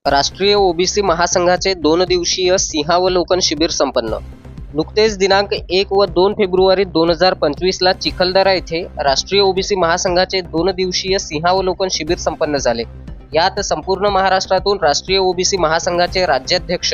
राष्ट्रीय ओबीसी महासंघाचे 2 दिवसीय सिंहावलोकन शिबिर संपन्न. नुकतेच दिनांक 1 व 2 फेब्रुवारी 2025ला चिखलदरा येथे राष्ट्रीय ओबीसी महासंघाचे 2 दिवसीय सिंहावलोकन शिबिर संपन्न झाले. यात संपूर्ण महाराष्ट्रातून राष्ट्रीय ओबीसी महासंघाचे राज्याध्यक्ष,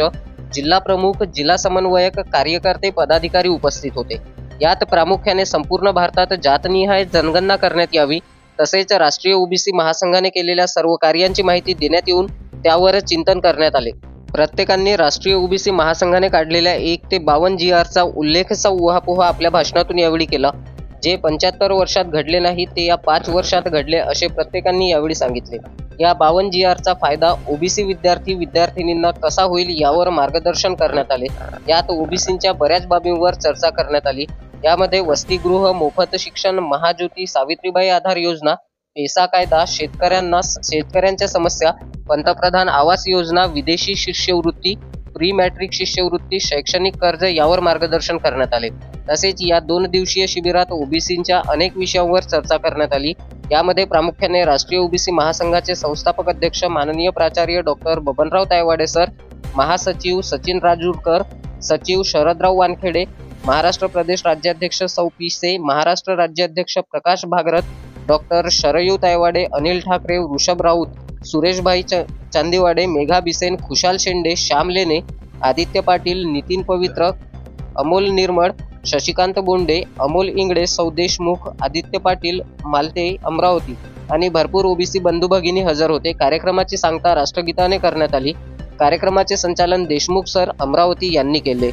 जिल्हा प्रमुख, जिल्हा समन्वयक, कार्यकर्ते, पदाधिकारी उपस्थित होते. यात प्रामुख्याने संपूर्ण भारतात जातनिहाय जनगणना करण्यात यावी, तसेच राष्ट्रीय ओबीसी महासंघाने केलेल्या सर्व कार्यांची माहिती देण्यात येऊन त्यावर चिंतन करण्यात आले. प्रत्येकाने राष्ट्रीय ओबीसी महासंघाने काढलेल्या 1 ते 52 GRचा उल्लेखचा उहापोह आपल्या भाषणातून यावेळी केला. जे 75 वर्षात घडले नाही ते या 5 वर्षात घडले असे प्रत्येकाने यावेळी सांगितले. या 52 GRचा फायदा ओबीसी विद्यार्थिनींना कसा होईल यावर मार्गदर्शन करण्यात आले. यात ओबीसींच्या बऱ्याच बाबींवर चर्चा करण्यात आली. यामध्ये वसतिगृह, मोफत शिक्षण, महाज्योती, सावित्रीबाई आधार योजना, पेसा कायदा, शेतकऱ्यांच्या समस्या, पंतप्रधान आवास योजना, विदेशी शिष्यवृत्ती, प्री मॅट्रिक शिष्यवृत्ती, शैक्षणिक कर्ज यावर मार्गदर्शन करण्यात आले. तसेच या 2 दिवसीय शिबिरात ओबीसींच्या अनेक विषयांवर चर्चा करण्यात आली. यामध्ये प्रामुख्याने राष्ट्रीय ओबीसी महासंघाचे संस्थापक अध्यक्ष माननीय प्राचार्य डॉक्टर बबनराव तायवाडे सर, महासचिव सचिन राजूरकर, सचिव शरदराव वानखेडे, महाराष्ट्र प्रदेश राज्याध्यक्ष सौ पी. महाराष्ट्र राज्याध्यक्ष प्रकाश भागरथ, डॉक्टर शरयू तायवाडे, अनिल ठाकरे, वृषभ राऊत, सुरेशभाई चांदेवाडे, मेघा बिसेन, खुशाल शेंडे, श्याम लेणे, आदित्य पाटील, नितीन पवित्र, अमोल निर्मळ, शशिकांत बोंडे, अमोल इंगळे, सौ देशमुख, आदित्य पाटील, मालते, अमरावती आणि भरपूर ओबीसी बंधू भगिनी हजर होते. कार्यक्रमाची सांगता राष्ट्रगीताने करण्यात आली. कार्यक्रमाचे संचालन देशमुख सर, अमरावती यांनी केले.